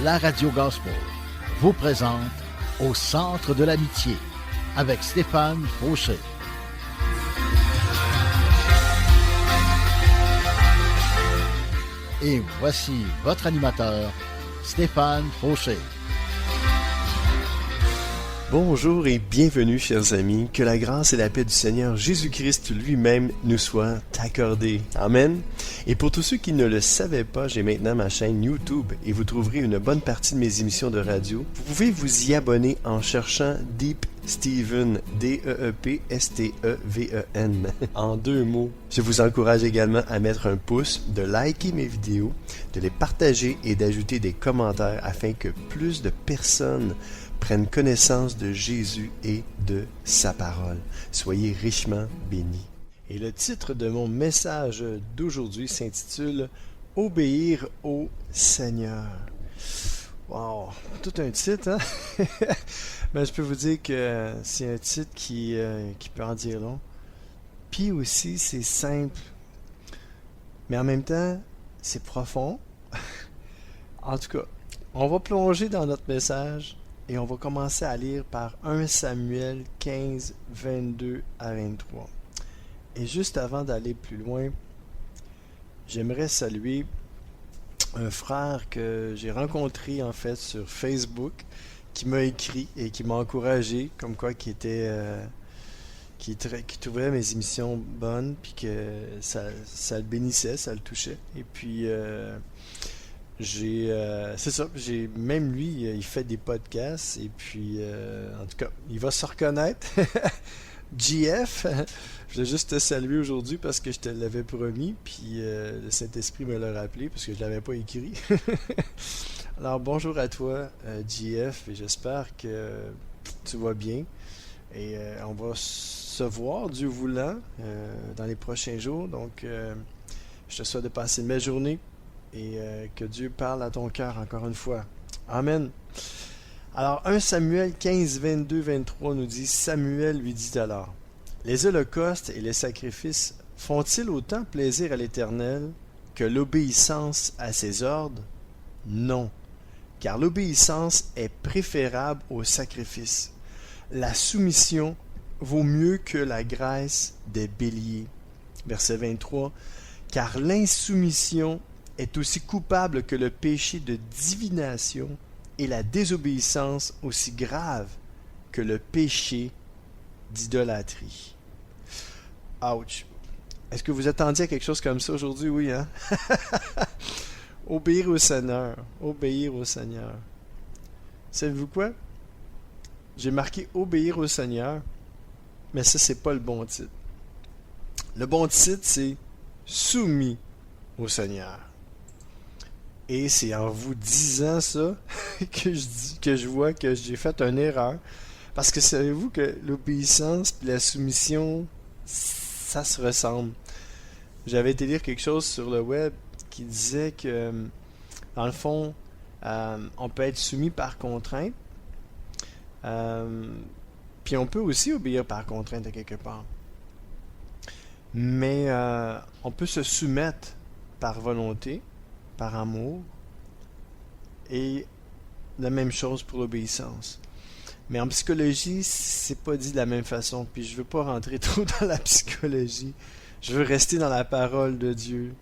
la Radio Gospel vous présente Au centre de l'amitié avec Stéphane Fauché. Et voici votre animateur, Stéphane Fauché. Bonjour et bienvenue, chers amis. Que la grâce et la paix du Seigneur Jésus-Christ lui-même nous soient accordées. Amen. Et pour tous ceux qui ne le savaient pas, j'ai maintenant ma chaîne YouTube et vous trouverez une bonne partie de mes émissions de radio. Vous pouvez vous y abonner en cherchant Deep Steven, D-E-E-P-S-T-E-V-E-N, en 2 mots. Je vous encourage également à mettre un pouce, de liker mes vidéos, de les partager et d'ajouter des commentaires afin que plus de personnes prennent connaissance de Jésus et de sa parole. Soyez richement bénis. Et le titre de mon message d'aujourd'hui s'intitule « Obéir au Seigneur ». Wow, tout un titre, hein? Ben, je peux vous dire que c'est un titre qui peut en dire long. Puis aussi, c'est simple. Mais en même temps, c'est profond. En tout cas, on va plonger dans notre message et on va commencer à lire par 1 Samuel 15, 22 à 23. Et juste avant d'aller plus loin, j'aimerais saluer un frère que j'ai rencontré en fait sur Facebook, qui m'a écrit et qui m'a encouragé, comme quoi qui trouvait mes émissions bonnes, puis que ça le bénissait, ça le touchait. Et puis c'est ça, même lui, il fait des podcasts, et puis en tout cas, il va se reconnaître. GF, je voulais juste te saluer aujourd'hui parce que je te l'avais promis, puis le Saint-Esprit me l'a rappelé parce que je ne l'avais pas écrit. Alors bonjour à toi, GF, et j'espère que tu vas bien. Et on va se voir, Dieu voulant, dans les prochains jours. Donc, je te souhaite de passer une belle journée et que Dieu parle à ton cœur encore une fois. Amen. Alors, 1 Samuel 15, 22, 23 nous dit, Samuel lui dit alors, « Les holocaustes et les sacrifices font-ils autant plaisir à l'Éternel que l'obéissance à ses ordres? Non, car l'obéissance est préférable au sacrifice. La soumission vaut mieux que la graisse des béliers. » Verset 23, « Car l'insoumission est aussi coupable que le péché de divination, et la désobéissance aussi grave que le péché d'idolâtrie. » Ouch! Est-ce que vous attendiez à quelque chose comme ça aujourd'hui? Oui, hein? Obéir au Seigneur. Obéir au Seigneur. Savez-vous quoi? J'ai marqué obéir au Seigneur, mais ça, c'est pas le bon titre. Le bon titre, c'est soumis au Seigneur. Et c'est en vous disant ça que je vois que j'ai fait une erreur. Parce que savez-vous que l'obéissance et la soumission, ça se ressemble. J'avais été lire quelque chose sur le web qui disait que, dans le fond, on peut être soumis par contrainte. Puis on peut aussi obéir par contrainte à quelque part. Mais on peut se soumettre par volonté, par amour, et la même chose pour l'obéissance. Mais en psychologie, c'est pas dit de la même façon, puis je veux pas rentrer trop dans la psychologie. Je veux rester dans la parole de Dieu.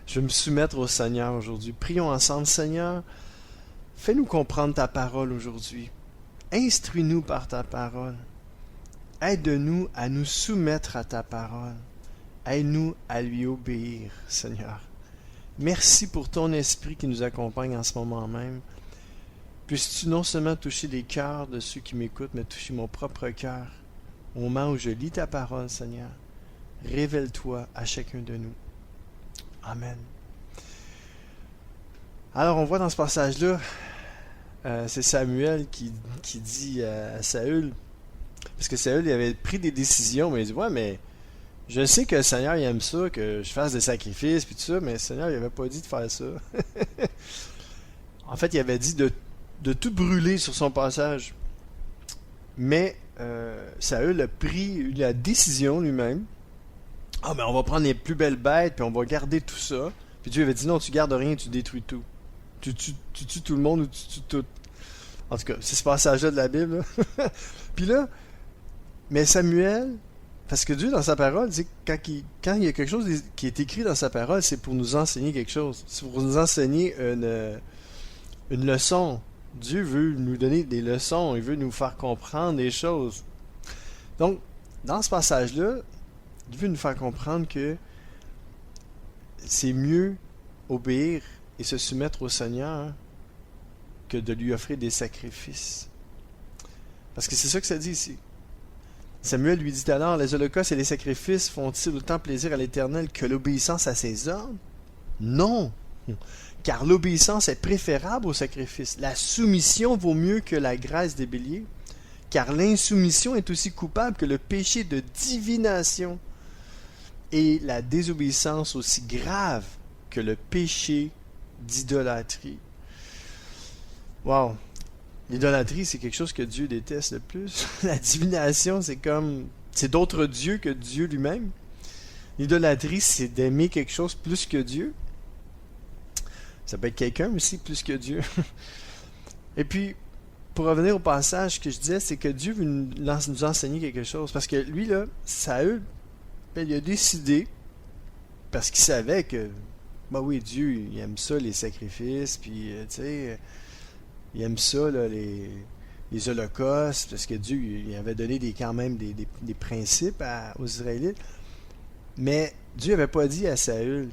Je veux me soumettre au Seigneur aujourd'hui. Prions ensemble. Seigneur, fais-nous comprendre ta parole aujourd'hui. Instruis-nous par ta parole. Aide-nous à nous soumettre à ta parole. Aide-nous à lui obéir, Seigneur. Merci pour ton esprit qui nous accompagne en ce moment même. Puisses-tu non seulement toucher les cœurs de ceux qui m'écoutent, mais toucher mon propre cœur au moment où je lis ta parole, Seigneur. Révèle-toi à chacun de nous. Amen. Alors, on voit dans ce passage-là, c'est Samuel qui dit à Saül, parce que Saül il avait pris des décisions, mais il dit, ouais, mais je sais que le Seigneur il aime ça, que je fasse des sacrifices, puis tout ça, mais le Seigneur il n'avait pas dit de faire ça. En fait, il avait dit de tout brûler sur son passage. Mais Saül a pris la décision lui-même. Ah, mais on va prendre les plus belles bêtes, puis on va garder tout ça. Puis Dieu avait dit, non, tu gardes rien, tu détruis tout. Tu tues tout le monde ou tu tues tout. En tout cas, c'est ce passage-là de la Bible. Là. Puis là, mais Samuel, parce que Dieu, dans sa parole, dit que quand il y a quelque chose qui est écrit dans sa parole, c'est pour nous enseigner quelque chose. C'est pour nous enseigner une leçon. Dieu veut nous donner des leçons. Il veut nous faire comprendre des choses. Donc, dans ce passage-là, Dieu veut nous faire comprendre que c'est mieux obéir et se soumettre au Seigneur que de lui offrir des sacrifices. Parce que c'est ça que ça dit ici. Samuel lui dit alors, les holocaustes et les sacrifices font-ils autant plaisir à l'Éternel que l'obéissance à ses ordres? Non, car l'obéissance est préférable au sacrifice. La soumission vaut mieux que la graisse des béliers, car l'insoumission est aussi coupable que le péché de divination, et la désobéissance aussi grave que le péché d'idolâtrie. Wow! L'idolâtrie, c'est quelque chose que Dieu déteste le plus. La divination, c'est d'autres dieux que Dieu lui-même. L'idolâtrie, c'est d'aimer quelque chose plus que Dieu. Ça peut être quelqu'un aussi plus que Dieu. Et puis, pour revenir au passage que je disais, c'est que Dieu veut nous enseigner quelque chose. Parce que lui, là, Saül, il a décidé, parce qu'il savait que, bah oui, Dieu, il aime ça, les sacrifices, puis, tu sais, il aime ça, là, les holocaustes, parce que Dieu, il avait donné quand même des principes aux Israélites. Mais Dieu n'avait pas dit à Saül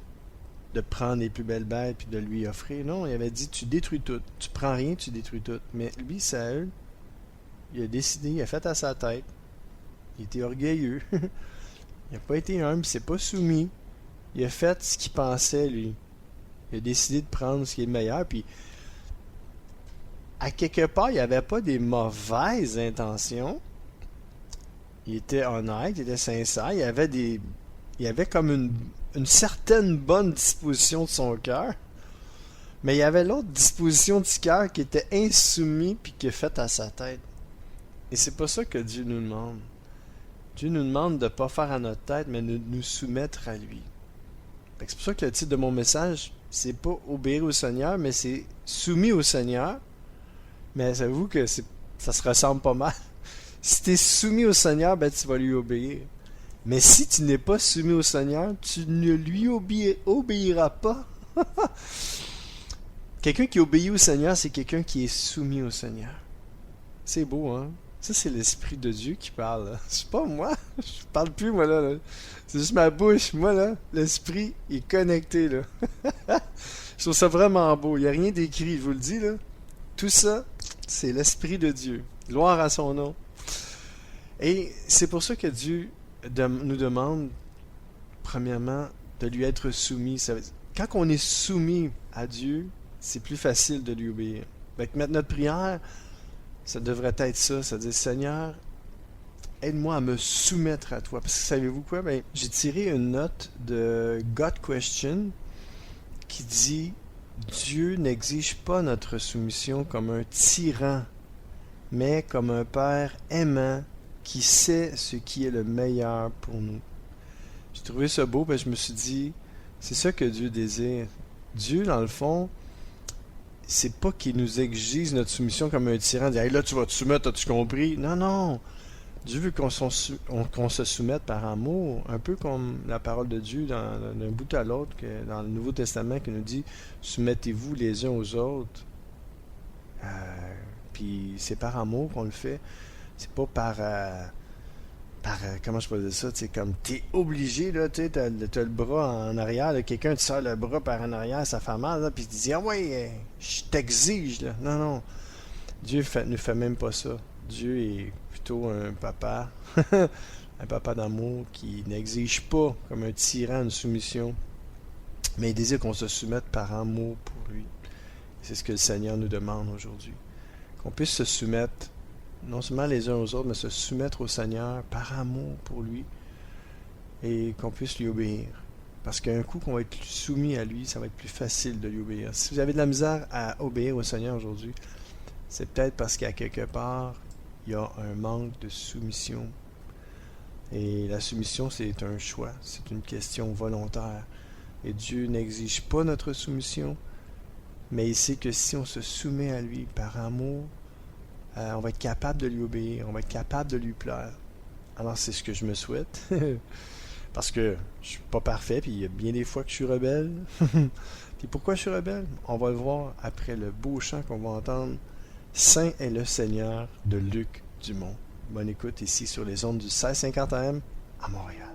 de prendre les plus belles bêtes puis de lui offrir. Non, il avait dit, tu détruis tout. Tu prends rien, tu détruis tout. Mais lui, Saül, il a décidé, il a fait à sa tête. Il était orgueilleux. Il n'a pas été humble, il s'est pas soumis. Il a fait ce qu'il pensait, lui. Il a décidé de prendre ce qui est le meilleur, puis à quelque part, il n'y avait pas des mauvaises intentions. Il était honnête, il était sincère, il avait comme une certaine bonne disposition de son cœur, mais il y avait l'autre disposition du cœur qui était insoumis puis qui est faite à sa tête. Et c'est pas ça que Dieu nous demande. Dieu nous demande de ne pas faire à notre tête, mais de nous soumettre à lui. C'est pour ça que le titre de mon message, c'est pas obéir au Seigneur, mais c'est soumis au Seigneur. Mais savez-vous que ça se ressemble pas mal. Si tu es soumis au Seigneur, ben tu vas lui obéir. Mais si tu n'es pas soumis au Seigneur, tu ne lui obéiras pas. Quelqu'un qui obéit au Seigneur, c'est quelqu'un qui est soumis au Seigneur. C'est beau, hein? Ça, c'est l'Esprit de Dieu qui parle. Là. C'est pas moi. Je parle plus, moi, là. C'est juste ma bouche. Moi, là, l'Esprit est connecté, là. Je trouve ça vraiment beau. Il n'y a rien d'écrit, je vous le dis, là. Tout ça, c'est l'Esprit de Dieu. Gloire à son nom. Et c'est pour ça que Dieu nous demande, premièrement, de lui être soumis. Quand on est soumis à Dieu, c'est plus facile de lui obéir. Donc, notre prière, ça devrait être ça. Ça veut dire, Seigneur, aide-moi à me soumettre à toi. Parce que savez-vous quoi? Ben, j'ai tiré une note de God Question qui dit Dieu n'exige pas notre soumission comme un tyran, mais comme un père aimant qui sait ce qui est le meilleur pour nous. J'ai trouvé ça beau, parce que je me suis dit, c'est ça que Dieu désire. Dieu, dans le fond, c'est pas qu'il nous exige notre soumission comme un tyran, dire hey, là tu vas te soumettre, as-tu compris? Non, non. Dieu veut qu'on se soumette par amour, un peu comme la parole de Dieu d'un bout à l'autre, dans le Nouveau Testament qui nous dit soumettez-vous les uns aux autres. Puis c'est par amour qu'on le fait. C'est pas par comment je peux dire ça, tu sais, comme t'es obligé, là, tu sais, t'as le bras en arrière, là, quelqu'un te sort le bras par en arrière, ça fait mal, là, puis tu te dis, ah ouais, je t'exige, là. Non, non. Dieu ne fait même pas ça. Dieu est plutôt un papa, un papa d'amour qui n'exige pas, comme un tyran, une soumission, mais il désire qu'on se soumette par amour pour lui. C'est ce que le Seigneur nous demande aujourd'hui. Qu'on puisse se soumettre non seulement les uns aux autres, mais se soumettre au Seigneur par amour pour lui et qu'on puisse lui obéir. Parce qu'un coup qu'on va être soumis à lui, ça va être plus facile de lui obéir. Si vous avez de la misère à obéir au Seigneur aujourd'hui, c'est peut-être parce qu'à quelque part, il y a un manque de soumission. Et la soumission, c'est un choix, c'est une question volontaire. Et Dieu n'exige pas notre soumission, mais il sait que si on se soumet à lui par amour, on va être capable de lui obéir, on va être capable de lui plaire. Alors c'est ce que je me souhaite, parce que je suis pas parfait, puis il y a bien des fois que je suis rebelle. Puis pourquoi je suis rebelle? On va le voir après le beau chant qu'on va entendre. Saint est le Seigneur de Luc Dumont. Bonne écoute ici sur les ondes du 1650 AM à Montréal.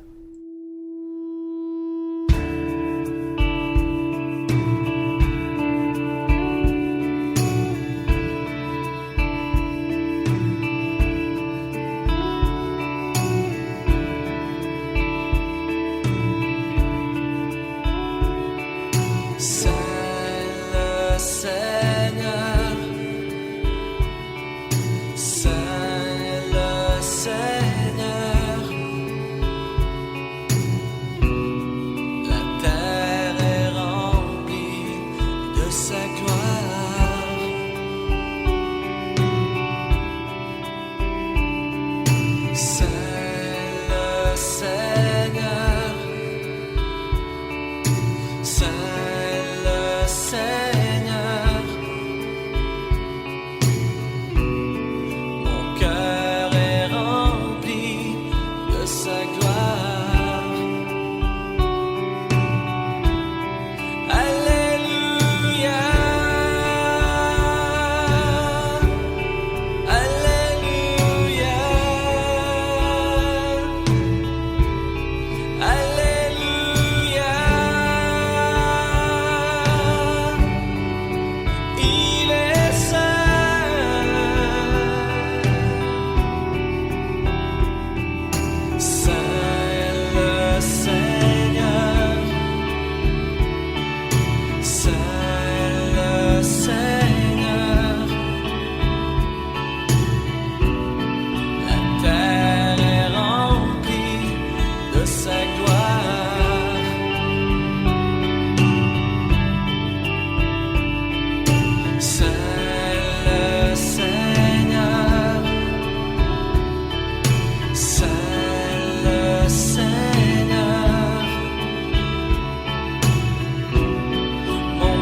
Mon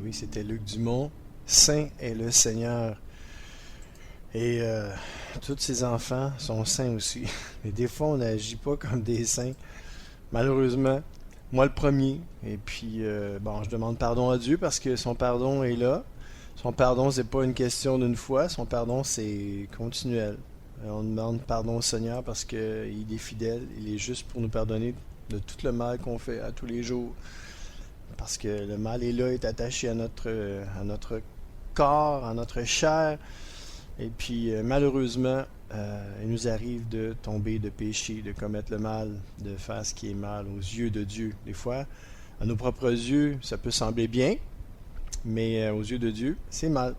oui, c'était Luc Dumont. Saint est le Seigneur. Et tous ses enfants sont saints aussi. Et des fois, on n'agit pas comme des saints. Malheureusement, moi le premier. Et puis, je demande pardon à Dieu parce que son pardon est là. Son pardon, c'est pas une question d'une fois. Son pardon, c'est continuel. On demande pardon au Seigneur parce qu'il est fidèle. Il est juste pour nous pardonner de tout le mal qu'on fait à tous les jours. Parce que le mal est là, est attaché à notre corps, à notre chair. Et puis, malheureusement, il nous arrive de tomber, de pécher, de commettre le mal, de faire ce qui est mal aux yeux de Dieu. Des fois, à nos propres yeux, ça peut sembler bien, mais aux yeux de Dieu, c'est mal.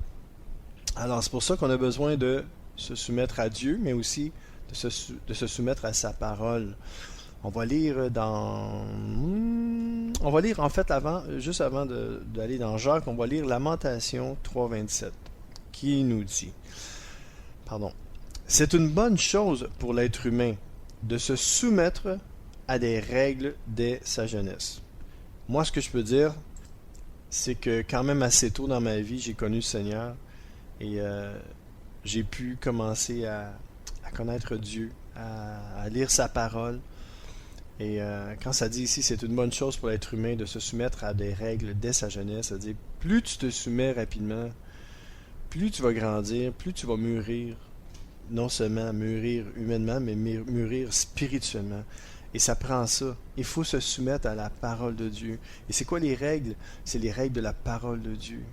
Alors, c'est pour ça qu'on a besoin de se soumettre à Dieu, mais aussi de se soumettre à sa parole. On va lire en fait, juste avant d'aller dans Jacques, on va lire Lamentation 3.27, qui nous dit... C'est une bonne chose pour l'être humain de se soumettre à des règles dès sa jeunesse. Moi, ce que je peux dire, c'est que quand même assez tôt dans ma vie, j'ai connu le Seigneur et j'ai pu commencer à connaître Dieu, à lire sa parole. Et quand ça dit ici, c'est une bonne chose pour l'être humain de se soumettre à des règles dès sa jeunesse, c'est-à-dire plus tu te soumets rapidement, plus tu vas grandir, plus tu vas mûrir, non seulement mûrir humainement, mais mûrir spirituellement. Et ça prend ça. Il faut se soumettre à la parole de Dieu. Et c'est quoi les règles? C'est les règles de la parole de Dieu.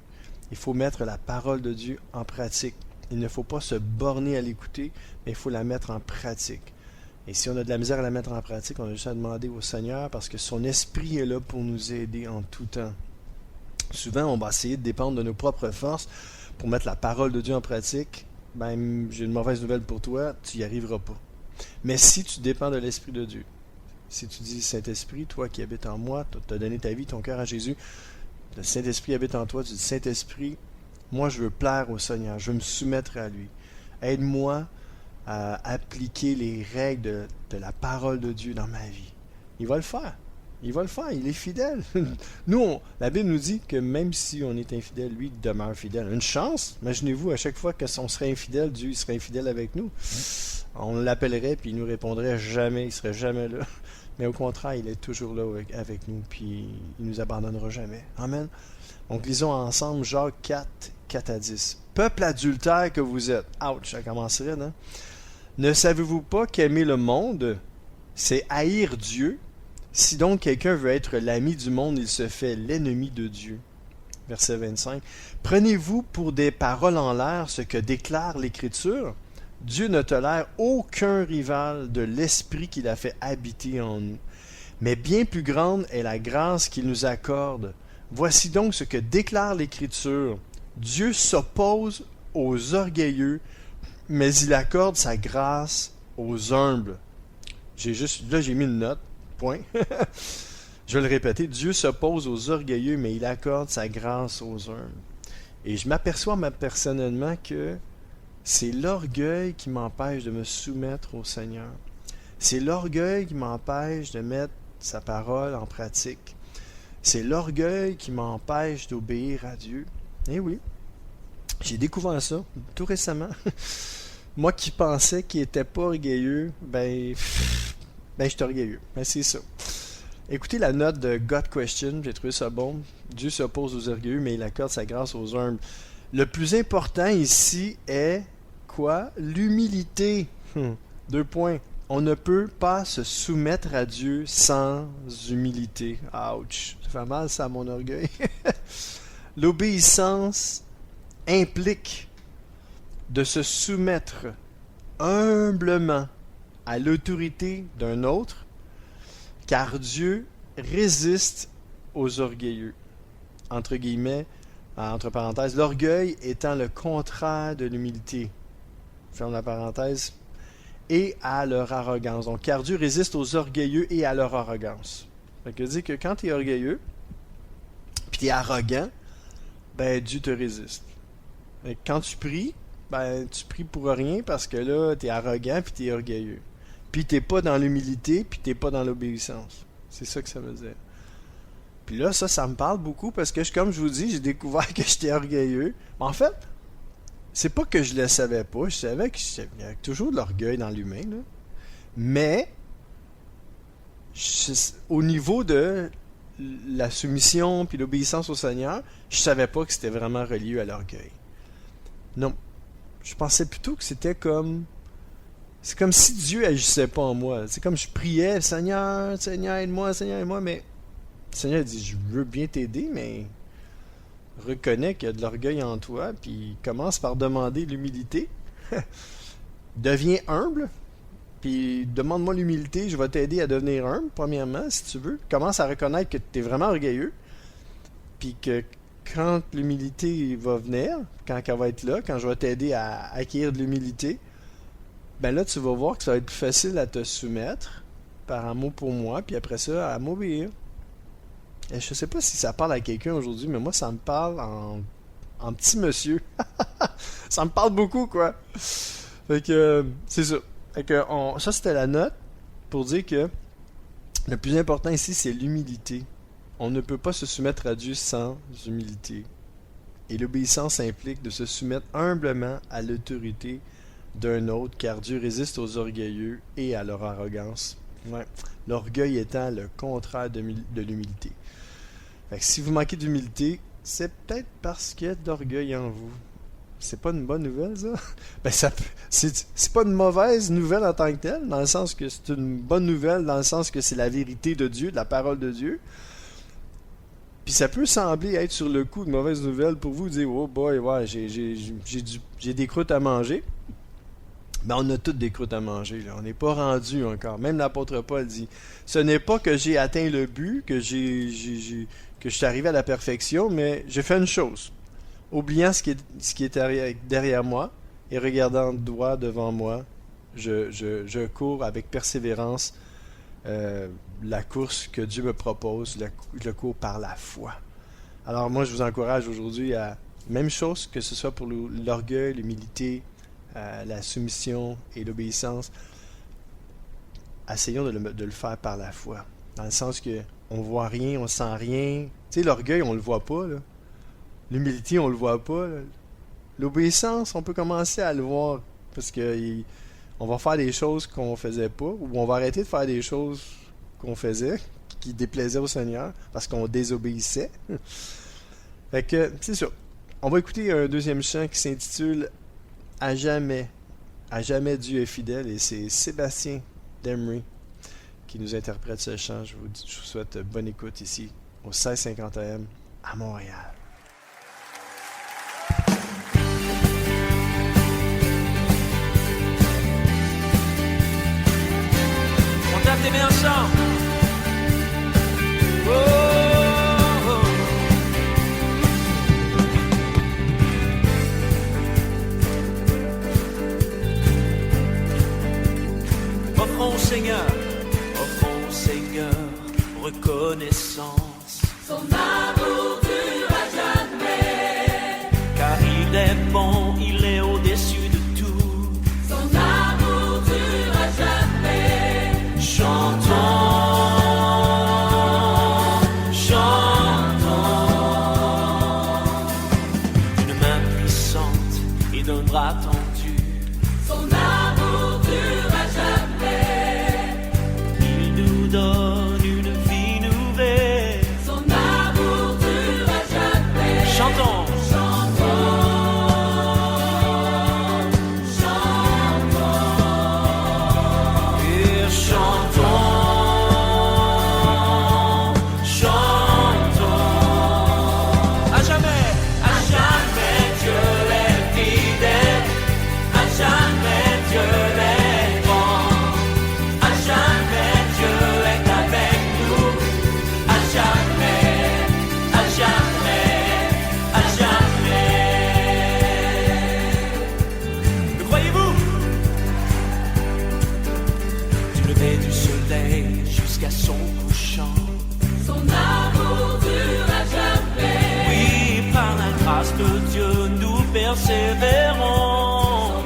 Il faut mettre la parole de Dieu en pratique. Il ne faut pas se borner à l'écouter, mais il faut la mettre en pratique. Et si on a de la misère à la mettre en pratique, on a juste à demander au Seigneur parce que son esprit est là pour nous aider en tout temps. Souvent, on va essayer de dépendre de nos propres forces pour mettre la parole de Dieu en pratique. Ben, j'ai une mauvaise nouvelle pour toi, tu n'y arriveras pas. Mais si tu dépends de l'Esprit de Dieu, si tu dis Saint-Esprit, toi qui habites en moi, tu as donné ta vie, ton cœur à Jésus, le Saint-Esprit habite en toi, tu dis Saint-Esprit, moi je veux plaire au Seigneur, je veux me soumettre à lui. Aide-moi à appliquer les règles de la parole de Dieu dans ma vie. Il va le faire. Il va le faire, il est fidèle. Nous, la Bible nous dit que même si on est infidèle, lui demeure fidèle. Une chance, imaginez-vous, à chaque fois qu'on serait infidèle, Dieu il serait infidèle avec nous. On l'appellerait, puis il nous répondrait jamais, il serait jamais là. Mais au contraire, il est toujours là avec nous, puis il nous abandonnera jamais. Amen. Donc lisons ensemble Jacques 4, 4 à 10. Peuple adultère que vous êtes. Ouch, ça commencerait, non? Ne savez-vous pas qu'aimer le monde, c'est haïr Dieu? Si donc quelqu'un veut être l'ami du monde, il se fait l'ennemi de Dieu. Verset 25. Prenez-vous pour des paroles en l'air ce que déclare l'Écriture? Dieu ne tolère aucun rival de l'esprit qu'il a fait habiter en nous. Mais bien plus grande est la grâce qu'il nous accorde. Voici donc ce que déclare l'Écriture. Dieu s'oppose aux orgueilleux, mais il accorde sa grâce aux humbles. J'ai mis une note. Point. Je vais le répéter. Dieu s'oppose aux orgueilleux, mais il accorde sa grâce aux humbles. Et je m'aperçois personnellement que c'est l'orgueil qui m'empêche de me soumettre au Seigneur. C'est l'orgueil qui m'empêche de mettre sa parole en pratique. C'est l'orgueil qui m'empêche d'obéir à Dieu. Eh oui, j'ai découvert ça tout récemment. Moi qui pensais qu'il n'était pas orgueilleux, je suis orgueilleux. Ben, c'est ça. Écoutez la note de God Question, j'ai trouvé ça bon. Dieu s'oppose aux orgueilleux, mais il accorde sa grâce aux humbles. Le plus important ici est quoi? L'humilité. 2 points. On ne peut pas se soumettre à Dieu sans humilité. Ouch. Ça fait mal ça à mon orgueil. L'obéissance implique de se soumettre humblement à l'autorité d'un autre, car Dieu résiste aux orgueilleux. Entre guillemets, entre parenthèses, l'orgueil étant le contraire de l'humilité. Ferme la parenthèse. Et à leur arrogance. Donc, car Dieu résiste aux orgueilleux et à leur arrogance. Ça veut dire que quand tu es orgueilleux, puis tu es arrogant, Dieu te résiste. Et quand tu pries, tu pries pour rien parce que là, tu es arrogant puis tu es orgueilleux. Puis tu n'es pas dans l'humilité, puis tu n'es pas dans l'obéissance. C'est ça que ça veut dire. Puis là, ça me parle beaucoup parce que, comme je vous dis, j'ai découvert que j'étais orgueilleux. En fait, c'est pas que je le savais pas. Je savais qu'il y avait toujours de l'orgueil dans l'humain, là. Mais, au niveau de la soumission puis l'obéissance au Seigneur, je savais pas que c'était vraiment relié à l'orgueil. Non. Je pensais plutôt que c'était comme... C'est comme si Dieu agissait pas en moi. C'est comme je priais, Seigneur, Seigneur, aide-moi, mais le Seigneur dit, je veux bien t'aider, mais reconnais qu'il y a de l'orgueil en toi, puis commence par demander l'humilité. Deviens humble, puis demande-moi l'humilité, je vais t'aider à devenir humble, premièrement, si tu veux. Commence à reconnaître que tu es vraiment orgueilleux, puis que quand l'humilité va venir, quand elle va être là, quand je vais t'aider à acquérir de l'humilité, ben là, tu vas voir que ça va être plus facile à te soumettre par amour pour moi, puis après ça, à m'obéir. Et je sais pas si ça parle à quelqu'un aujourd'hui, mais moi, ça me parle en petit monsieur. Ça me parle beaucoup, quoi. Fait que, c'est ça. Fait que, ça, c'était la note pour dire que le plus important ici, c'est l'humilité. On ne peut pas se soumettre à Dieu sans humilité. Et l'obéissance implique de se soumettre humblement à l'autorité d'un autre, car Dieu résiste aux orgueilleux et à leur arrogance. Ouais. L'orgueil étant le contraire de l'humilité. Fait que si vous manquez d'humilité, c'est peut-être parce qu'il y a de l'orgueil en vous. C'est pas une bonne nouvelle, ça? Ben, c'est pas une mauvaise nouvelle en tant que telle, dans le sens que c'est une bonne nouvelle, dans le sens que c'est la vérité de Dieu, de la parole de Dieu. Puis ça peut sembler être sur le coup une mauvaise nouvelle pour vous, dire, oh boy, ouais, j'ai des croûtes à manger. Ben, on a toutes des croûtes à manger, là. On n'est pas rendu encore. Même l'apôtre Paul dit, ce n'est pas que j'ai atteint le but, que je suis arrivé à la perfection, mais j'ai fait une chose. Oubliant ce qui est derrière moi et regardant droit devant moi, je cours avec persévérance la course que Dieu me propose, je le cours par la foi. Alors moi, je vous encourage aujourd'hui à, même chose que ce soit pour l'orgueil, l'humilité, la soumission et l'obéissance, essayons de le faire par la foi. Dans le sens que on voit rien, on sent rien. Tu sais, l'orgueil, on le voit pas, là. L'humilité, on le voit pas, là. L'obéissance, on peut commencer à le voir. Parce que on va faire des choses qu'on faisait pas, ou on va arrêter de faire des choses qu'on faisait, qui déplaisaient au Seigneur, parce qu'on désobéissait. Fait que, c'est ça. On va écouter un deuxième chant qui s'intitule « À jamais Dieu est fidèle » et c'est Sébastien Demery qui nous interprète ce chant. Je vous souhaite bonne écoute ici au 1650 AM à Montréal. On tape des mains ensemble. Oh, oh. Offrons au Seigneur, reconnaissance. Son amour dure à jamais. Car il est bon, il est au-dessus de tout. Son amour dure à jamais. Chantons. D'un bras tendu. Son amour dure à jamais. Il nous donne une vie nouvelle. Son amour dure à jamais. Chantons. Et chantons. À jamais. À jamais Dieu l'est fidèle. À jamais Dieu l'est bon. À jamais Dieu est avec nous. À jamais. À jamais. À jamais. Le croyez-vous? Du lever du soleil jusqu'à son couchant. Son amour dure à jamais. Oui, par la grâce de Dieu, nous persévérons.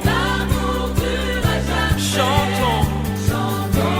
Son amour dure à jamais. Chantons, chantons,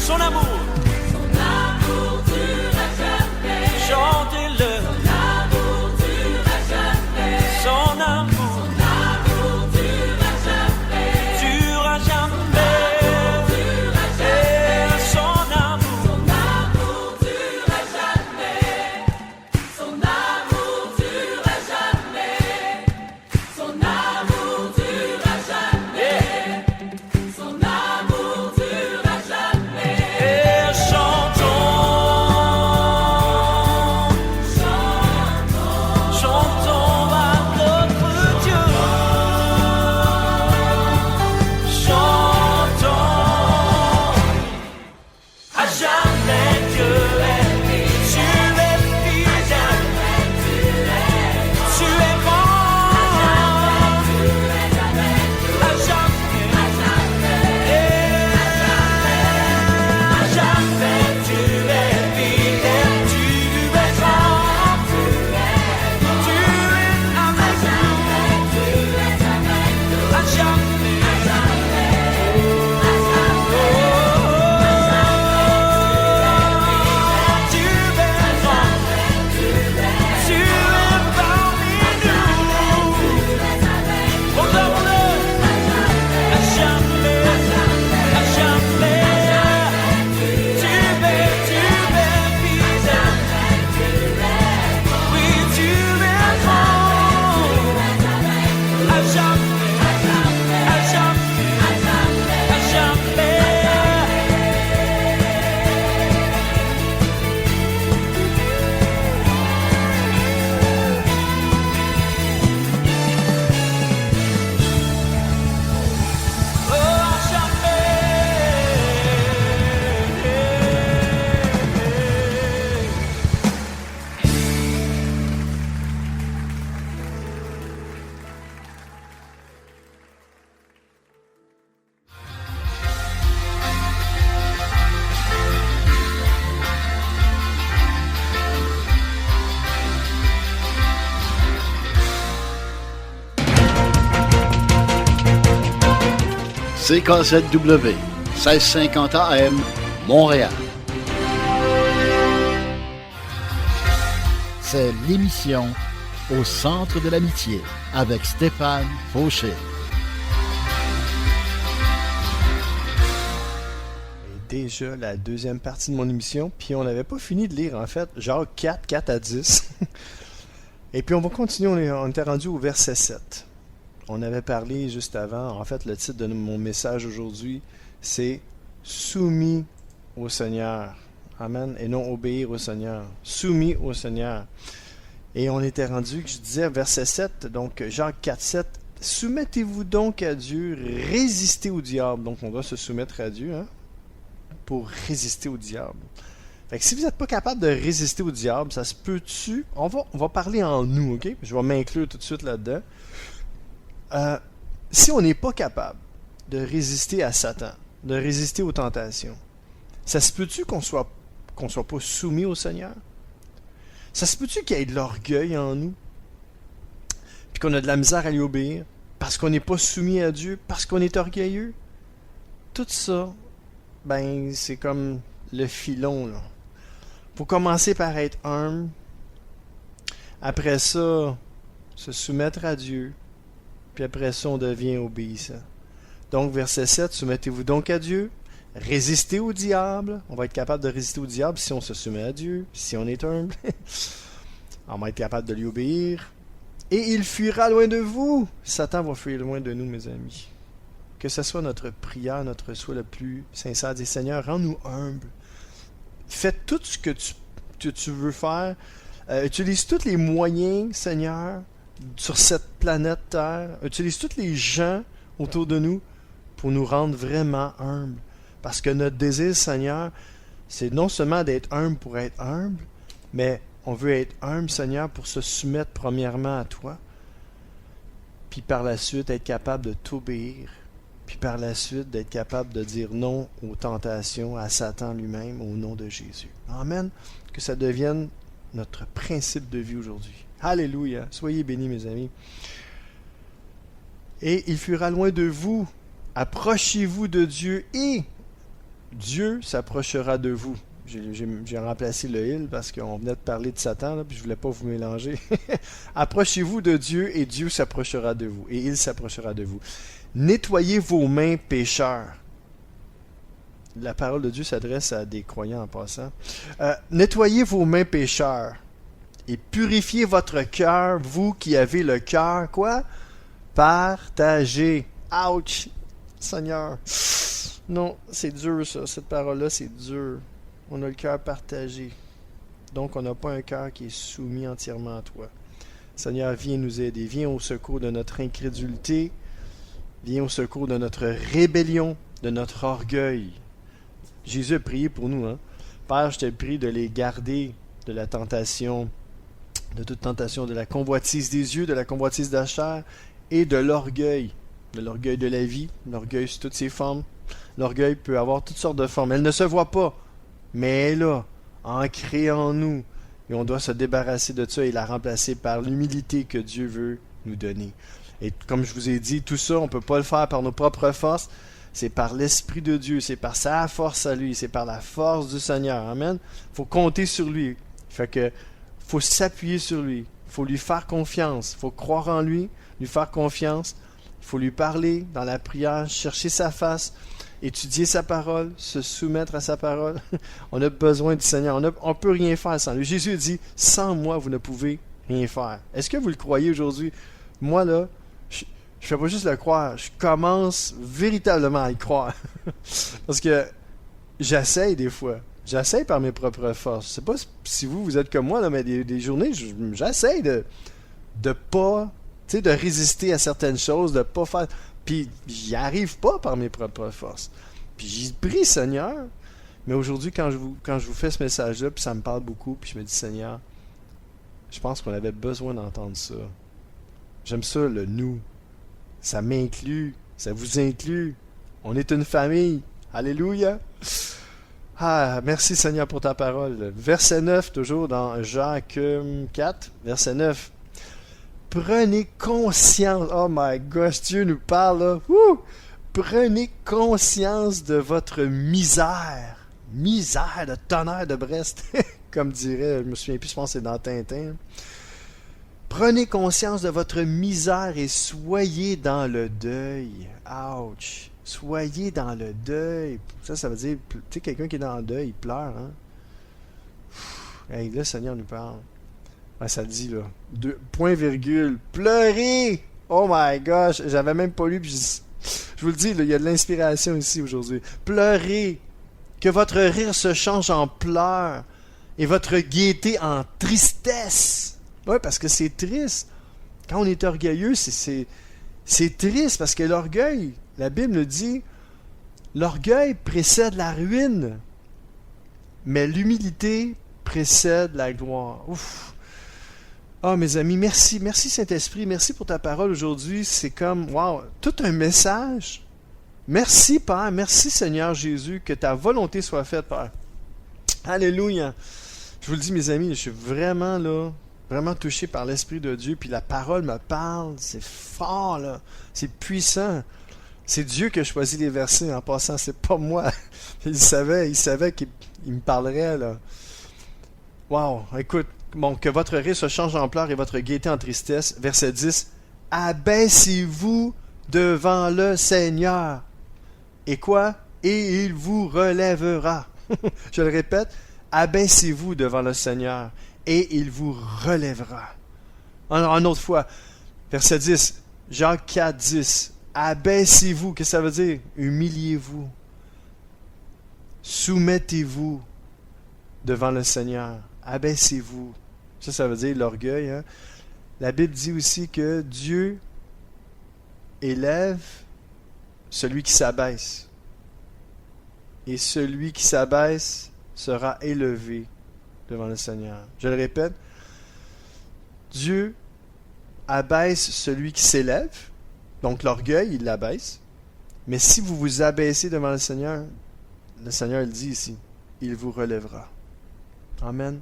son amour, durera jamais. chantez-le, L'amour durera jamais. son amour L'amour durera jamais. durera jamais. Durera Et jamais. son amour Son amour durera jamais. Son amour durera jamais. Son amour durera jamais. Son amour durera jamais. et chantons, chantons à notre Dieu, chantons à jamais Dieu est fidèle, tu es bon, à jamais, à jamais tu es fidèle, tu es grand, tu es avec nous, à jamais, tu es grand, tu es parmi nous, proclame-le, à jamais, tu es fidèle, oui tu es grand, à jamais, à jamais, à jamais. Oh, à jamais. CKZW, 1650 AM, Montréal. C'est l'émission Au centre de l'amitié avec Stéphane Fauché. Et déjà la deuxième partie de mon émission, puis on n'avait pas fini de lire en fait, genre 4 à 10. Et puis on va continuer, on était rendu au verset 7. On avait parlé juste avant, en fait le titre de mon message aujourd'hui, c'est « Soumis au Seigneur ». Amen. Et non obéir au Seigneur. Soumis au Seigneur. Et on était rendu, que je disais, verset 7, donc Jacques 4, 7, « Soumettez-vous donc à Dieu, résistez au diable ». Donc on doit se soumettre à Dieu, hein, pour résister au diable. Fait que si vous n'êtes pas capable de résister au diable, ça se peut-tu? On va parler en nous, ok? Je vais m'inclure tout de suite là-dedans. Si on n'est pas capable de résister à Satan, de résister aux tentations, ça se peut-tu qu'on soit pas soumis au Seigneur? Ça se peut-tu qu'il y ait de l'orgueil en nous? Puis qu'on a de la misère à lui obéir? Parce qu'on n'est pas soumis à Dieu? Parce qu'on est orgueilleux? Tout ça, ben, c'est comme le filon, là. Faut commencer par être humble. Après ça, se soumettre à Dieu. Puis après ça, on devient obéissant. Donc, verset 7, soumettez-vous donc à Dieu. Résistez au diable. On va être capable de résister au diable si on se soumet à Dieu, si on est humble. On va être capable de lui obéir. Et il fuira loin de vous. Satan va fuir loin de nous, mes amis. Que ce soit notre prière, notre souhait le plus sincère. Dis, Seigneur, rends-nous humbles. Fais tout ce que tu veux faire. Utilise tous les moyens, Seigneur, sur cette planète Terre. Utilise tous les gens autour de nous pour nous rendre vraiment humbles. Parce que notre désir, Seigneur, c'est non seulement d'être humble pour être humble, mais on veut être humble, Seigneur, pour se soumettre premièrement à toi, puis par la suite être capable de t'obéir, puis par la suite d'être capable de dire non aux tentations, à Satan lui-même, au nom de Jésus. Amen. Que ça devienne notre principe de vie aujourd'hui. Alléluia. Soyez bénis, mes amis. Et il fuira loin de vous. Approchez-vous de Dieu et Dieu s'approchera de vous. J'ai remplacé le il parce qu'on venait de parler de Satan, là, puis je voulais pas vous mélanger. Approchez-vous de Dieu et Dieu s'approchera de vous. Et il s'approchera de vous. Nettoyez vos mains, pécheurs. La parole de Dieu s'adresse à des croyants en passant. Nettoyez vos mains, pécheurs. Et purifiez votre cœur, vous qui avez le cœur, quoi? Partagé. Ouch! Seigneur. Non, c'est dur ça. Cette parole-là, c'est dur. On a le cœur partagé. Donc, on n'a pas un cœur qui est soumis entièrement à toi. Seigneur, viens nous aider. Viens au secours de notre incrédulité. Viens au secours de notre rébellion, de notre orgueil. Jésus a prié pour nous. Hein? Père, je te prie de les garder de la tentation, de toute tentation, de la convoitise des yeux, de la convoitise de la chair et de l'orgueil de la vie, l'orgueil sous toutes ses formes. L'orgueil peut avoir toutes sortes de formes. Elle ne se voit pas, mais elle est là, ancrée en nous. Et on doit se débarrasser de ça et la remplacer par l'humilité que Dieu veut nous donner. Et comme je vous ai dit, tout ça, on ne peut pas le faire par nos propres forces. C'est par l'Esprit de Dieu, c'est par sa force à lui, c'est par la force du Seigneur. Amen. Il faut compter sur lui. Fait que faut s'appuyer sur lui. Il faut lui faire confiance. Il faut croire en lui, lui faire confiance. Il faut lui parler dans la prière, chercher sa face, étudier sa parole, se soumettre à sa parole. On a besoin du Seigneur. On ne peut rien faire sans lui. Jésus dit, sans moi, vous ne pouvez rien faire. Est-ce que vous le croyez aujourd'hui? Moi, là, je ne fais pas juste le croire. Je commence véritablement à y croire. Parce que j'essaye des fois. J'essaye par mes propres forces. Je ne sais pas si vous êtes comme moi, là, mais des journées, j'essaye de pas, tu sais, de résister à certaines choses, de pas faire. Puis j'y arrive pas par mes propres forces. Puis j'y prie, Seigneur. Mais aujourd'hui, quand je vous fais ce message-là, puis ça me parle beaucoup, puis je me dis, Seigneur, je pense qu'on avait besoin d'entendre ça. J'aime ça, le nous. Ça m'inclut, ça vous inclut. On est une famille. Alléluia. Ah, merci Seigneur pour ta parole. Verset 9, toujours dans Jacques 4, verset 9. Prenez conscience, oh my gosh, Dieu nous parle là. Prenez conscience de votre misère. Misère de tonnerre de Brest, comme dirait, je me souviens plus, je pense que c'est dans Tintin. Prenez conscience de votre misère et soyez dans le deuil. Ouch. Soyez dans le deuil. Ça veut dire, tu sais, quelqu'un qui est dans le deuil, il pleure, hein? Hey, là, le Seigneur nous parle. Ah, ça le dit, là. Point virgule. Pleurez! Oh my gosh! J'avais même pas lu, puis je vous le dis, là, il y a de l'inspiration ici aujourd'hui. Pleurez! Que votre rire se change en pleurs et votre gaieté en tristesse. Oui, parce que c'est triste. Quand on est orgueilleux, c'est triste, parce que l'orgueil, la Bible nous dit, l'orgueil précède la ruine, mais l'humilité précède la gloire. Ouf! Ah, mes amis, merci Saint-Esprit, merci pour ta parole aujourd'hui. C'est comme, wow, tout un message. Merci Père, merci Seigneur Jésus, que ta volonté soit faite, Père. Alléluia. Je vous le dis, mes amis, je suis vraiment là, vraiment touché par l'Esprit de Dieu, puis la parole me parle, c'est fort, là, c'est puissant. C'est Dieu qui a choisi les versets en passant, c'est pas moi. Il savait qu'il me parlerait, là. Wow, écoute, bon, que votre rire se change en pleurs et votre gaieté en tristesse. Verset 10. Abaissez-vous devant le Seigneur. Et quoi? Et il vous relèvera. Je le répète, abaissez-vous devant le Seigneur et il vous relèvera. Une autre fois, verset 10, Jacques 4, 10. Abaissez-vous, qu'est-ce que ça veut dire? Humiliez-vous. Soumettez-vous devant le Seigneur. Abaissez-vous. Ça veut dire l'orgueil. Hein? La Bible dit aussi que Dieu élève celui qui s'abaisse. Et celui qui s'abaisse sera élevé devant le Seigneur. Je le répète, Dieu abaisse celui qui s'élève, donc l'orgueil, il l'abaisse. Mais si vous vous abaissez devant le Seigneur le dit ici, il vous relèvera. Amen.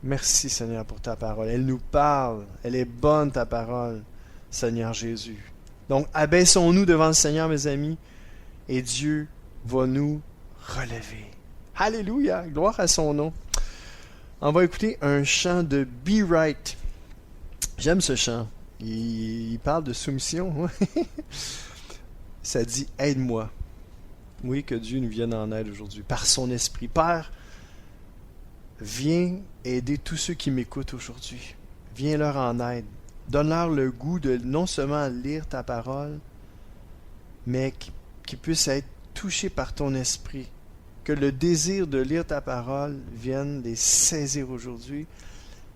Merci Seigneur pour ta parole. Elle nous parle, elle est bonne ta parole, Seigneur Jésus. Donc abaissons-nous devant le Seigneur, mes amis, et Dieu va nous relever. Alléluia, gloire à son nom. On va écouter un chant de Be Right. J'aime ce chant. Il parle de soumission. Ça dit « Aide-moi ». Oui, que Dieu nous vienne en aide aujourd'hui, par son esprit. Père, viens aider tous ceux qui m'écoutent aujourd'hui. Viens leur en aide. Donne-leur le goût de non seulement lire ta parole, mais qu'ils puissent être touchés par ton esprit. Que le désir de lire ta parole vienne les saisir aujourd'hui,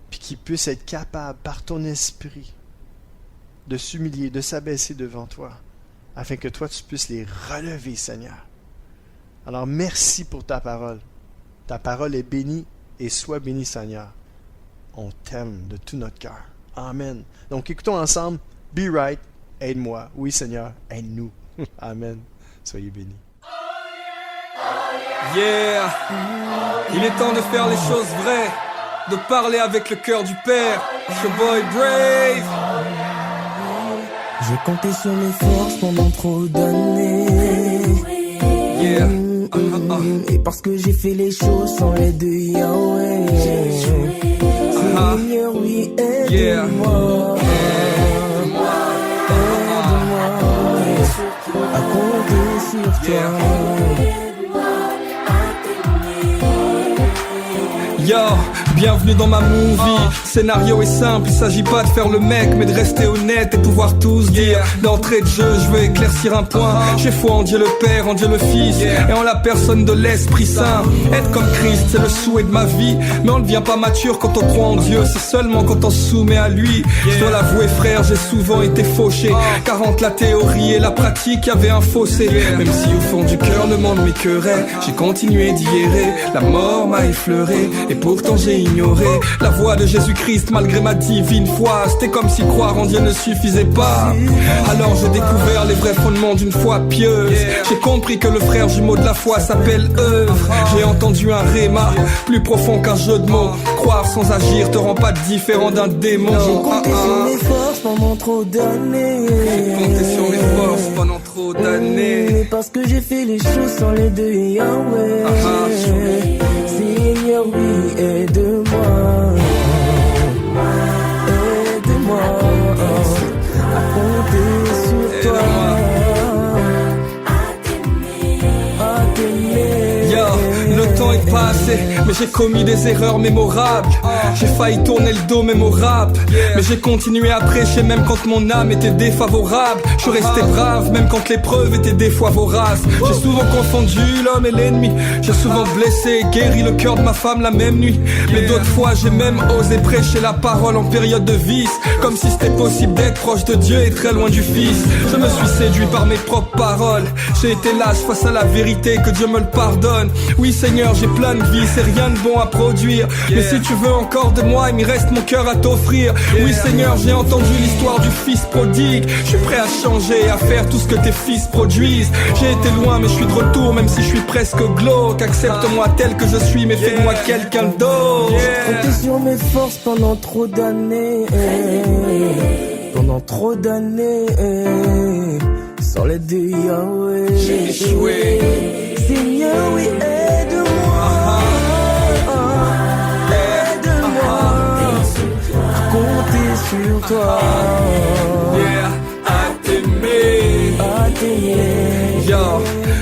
puis qu'ils puissent être capables, par ton esprit, de s'humilier, de s'abaisser devant toi, afin que toi, tu puisses les relever, Seigneur. Alors, merci pour ta parole. Ta parole est bénie et sois bénie, Seigneur. On t'aime de tout notre cœur. Amen. Donc, écoutons ensemble. Be right. Aide-moi. Oui, Seigneur. Aide-nous. Amen. Soyez bénis. Yeah. Il est temps de faire les choses vraies, de parler avec le cœur du Père. Ce boy brave. J'ai compté sur mes forces pendant trop d'années. Yeah. Et parce que j'ai fait les choses sans l'aide de Yahweh. Seigneur, oui, aide-moi. Aide-moi à compter sur toi. Yo, bienvenue dans ma movie. Scénario est simple, il s'agit pas de faire le mec, mais de rester honnête et pouvoir tous dire. D'entrée de jeu, je veux éclaircir un point. J'ai foi en Dieu le Père, en Dieu le Fils, et en la personne de l'Esprit Saint. Être comme Christ, c'est le souhait de ma vie, mais on ne devient pas mature quand on croit en Dieu, c'est seulement quand on se soumet à lui. Je dois l'avouer frère, j'ai souvent été fauché, car entre la théorie et la pratique, y avait un fossé. Même si au fond du cœur le monde m'écœurait, j'ai continué d'y errer. La mort m'a effleuré, et pourtant j'ai ignoré la voix de Jésus-Christ malgré ma divine foi. C'était comme si croire en Dieu ne suffisait pas. Alors j'ai découvert les vrais fondements d'une foi pieuse. J'ai compris que le frère jumeau de la foi s'appelle œuvre. J'ai entendu un réma plus profond qu'un jeu de mots. Croire sans agir te rend pas différent d'un démon. J'ai compté sur mes forces pendant trop d'années. J'ai compté sur mes forces pendant trop d'années. Parce que j'ai fait les choses sans l'aide de Yahweh. Seigneur, oui, aide-moi. Aide-moi à compter sur toi. À t'aimer. Yo, le temps est passé, mais j'ai commis des erreurs mémorables. J'ai failli tourner le dos même au rap, mais j'ai continué à prêcher même quand mon âme était défavorable. Je suis resté brave même quand l'épreuve était des fois vorace. J'ai souvent confondu l'homme et l'ennemi. J'ai souvent blessé et guéri le cœur de ma femme la même nuit. Mais d'autres fois j'ai même osé prêcher la parole en période de vice, comme si c'était possible d'être proche de Dieu et très loin du Fils. Je me suis séduit par mes propres paroles. J'ai été lâche face à la vérité, que Dieu me le pardonne. Oui Seigneur, j'ai plein de vie, c'est rien de bon à produire, mais si tu veux encore de moi, il me reste mon cœur à t'offrir. Oui Seigneur, j'ai entendu l'histoire du fils prodigue. Je suis prêt à changer, à faire tout ce que tes fils produisent. J'ai été loin mais je suis de retour, même si je suis presque glauque. Accepte-moi tel que je suis, mais fais-moi quelqu'un d'autre. Compté sur mes forces pendant trop d'années. Pendant trop d'années. Sans l'aide de Yahweh. J'ai échoué. Seigneur, oui, aide-moi. Aide-moi à compter sur toi. Yeah, à t'aimer. À t'aimer. Yo,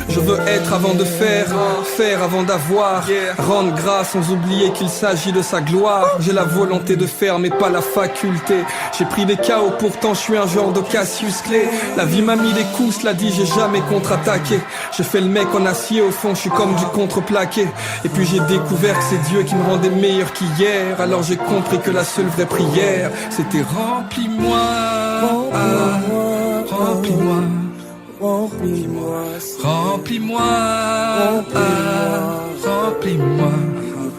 je veux être avant de faire, faire avant d'avoir, rendre grâce sans oublier qu'il s'agit de sa gloire. J'ai la volonté de faire mais pas la faculté. J'ai pris des KO, pourtant je suis un genre de Cassius Clay. La vie m'a mis des coups, cela dit j'ai jamais contre-attaqué. J'ai fait le mec en acier, au fond je suis comme du contreplaqué. Et puis j'ai découvert que c'est Dieu qui me rendait meilleur qu'hier. Alors j'ai compris que la seule vraie prière, c'était remplis-moi, remplis-moi. Remplis-moi, Remplis-moi, remplis-moi,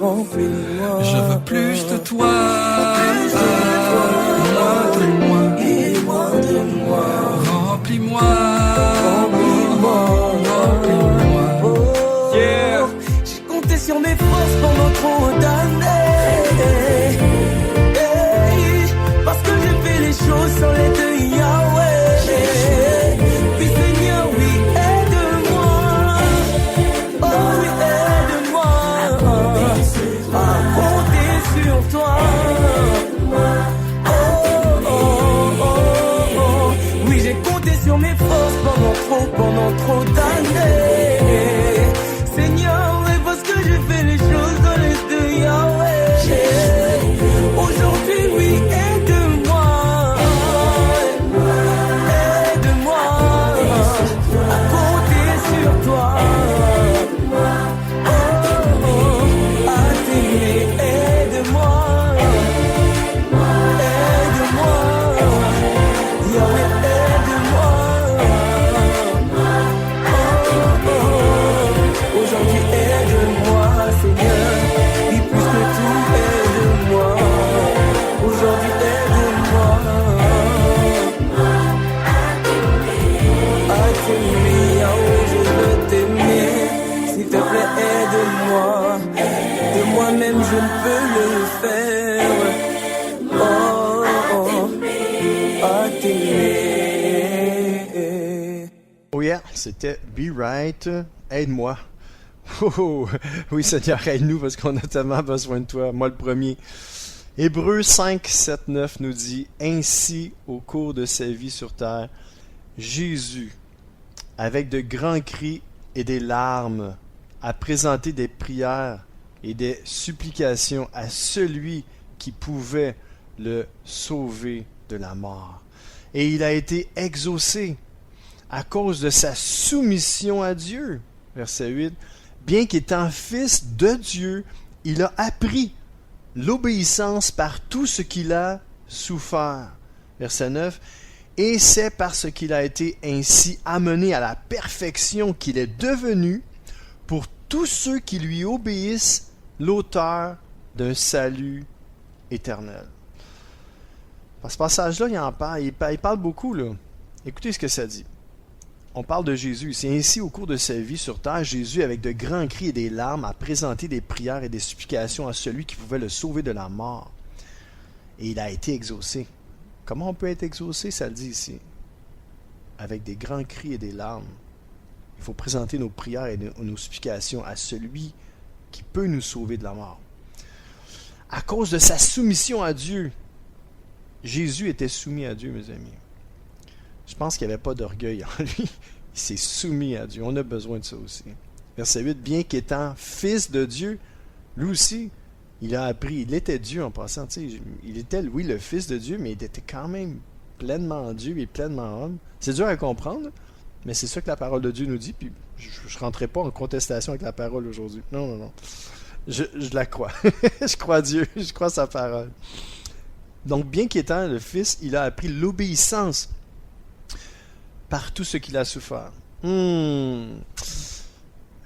remplis-moi. je veux plus de toi, moins de moi, remplis-moi, remplis-moi, yeah. J'ai compté sur mes forces pendant trop d'années. Parce que j'ai fait les choses sans l'aide de Yahweh. Puis Seigneur, oui, aide-moi. Oh, Seigneur, et puisque tu aides-moi, aujourd'hui aide-moi à t'aimer, oh je veux t'aimer, s'il te plaît aide-moi, de moi-même je ne peux le faire, à t'aimer. Oh yeah, c'était Be Right, aide-moi. Oh, oui Seigneur, aide-nous parce qu'on a tellement besoin de toi, moi le premier. Hébreux 5, 7, 9 nous dit « Ainsi, au cours de sa vie sur terre, Jésus, avec de grands cris et des larmes, a présenté des prières et des supplications à celui qui pouvait le sauver de la mort. Et il a été exaucé à cause de sa soumission à Dieu. » Verset 8. « Bien qu'étant fils de Dieu, il a appris l'obéissance par tout ce qu'il a souffert. » Verset 9. « Et c'est parce qu'il a été ainsi amené à la perfection qu'il est devenu, pour tous ceux qui lui obéissent, l'auteur d'un salut éternel. » Dans ce passage-là, il parle beaucoup, là. Écoutez ce que ça dit. On parle de Jésus. C'est ainsi, au cours de sa vie sur terre, Jésus, avec de grands cris et des larmes, a présenté des prières et des supplications à celui qui pouvait le sauver de la mort. Et il a été exaucé. Comment on peut être exaucé? Ça le dit ici. Avec des grands cris et des larmes. Il faut présenter nos prières et nos supplications à celui qui peut nous sauver de la mort. À cause de sa soumission à Dieu, Jésus était soumis à Dieu, mes amis. Je pense qu'il n'y avait pas d'orgueil en lui. Il s'est soumis à Dieu. On a besoin de ça aussi. Verset 8, bien qu'étant fils de Dieu, lui aussi, il a appris. Il était Dieu en passant. Il était, oui, le fils de Dieu, mais il était quand même pleinement Dieu et pleinement homme. C'est dur à comprendre, mais c'est ça que la parole de Dieu nous dit. Puis je ne rentrerai pas en contestation avec la parole aujourd'hui. Non. Je la crois. Je crois Dieu. Je crois sa parole. Donc, bien qu'étant le fils, il a appris l'obéissance par tout ce qu'il a souffert.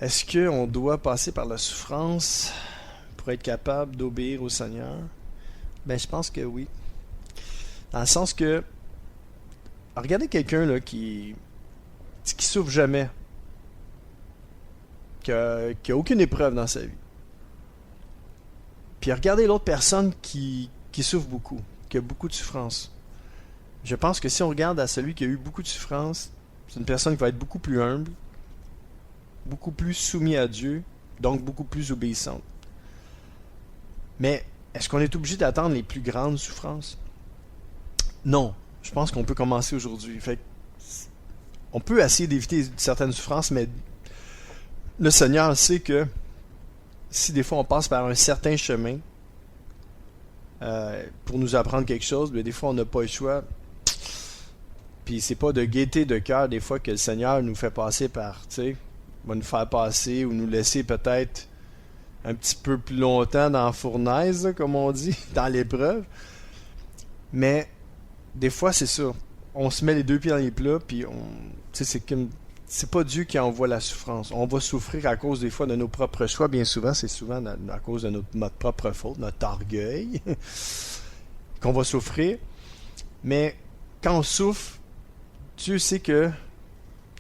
Est-ce qu'on doit passer par la souffrance pour être capable d'obéir au Seigneur? Ben, je pense que oui. Dans le sens que, regardez quelqu'un là qui souffre jamais, qui a aucune épreuve dans sa vie. Puis regardez l'autre personne qui souffre beaucoup, qui a beaucoup de souffrance. Je pense que si on regarde à celui qui a eu beaucoup de souffrance, c'est une personne qui va être beaucoup plus humble, beaucoup plus soumis à Dieu, donc beaucoup plus obéissante. Mais est-ce qu'on est obligé d'attendre les plus grandes souffrances? Non. Je pense qu'on peut commencer aujourd'hui. Fait on peut essayer d'éviter certaines souffrances, mais le Seigneur sait que si des fois on passe par un certain chemin pour nous apprendre quelque chose, mais des fois on n'a pas le choix. Puis c'est pas de gaieté de cœur des fois que le Seigneur nous fait passer par, tu sais, va nous faire passer ou nous laisser peut-être un petit peu plus longtemps dans la fournaise, là, comme on dit, dans l'épreuve. Mais des fois c'est ça. On se met les deux pieds dans les plats, puis c'est pas Dieu qui envoie la souffrance. On va souffrir à cause des fois de nos propres choix. Bien souvent, c'est souvent à cause de notre propre faute, notre orgueil, qu'on va souffrir. Mais quand on souffre, Dieu sait que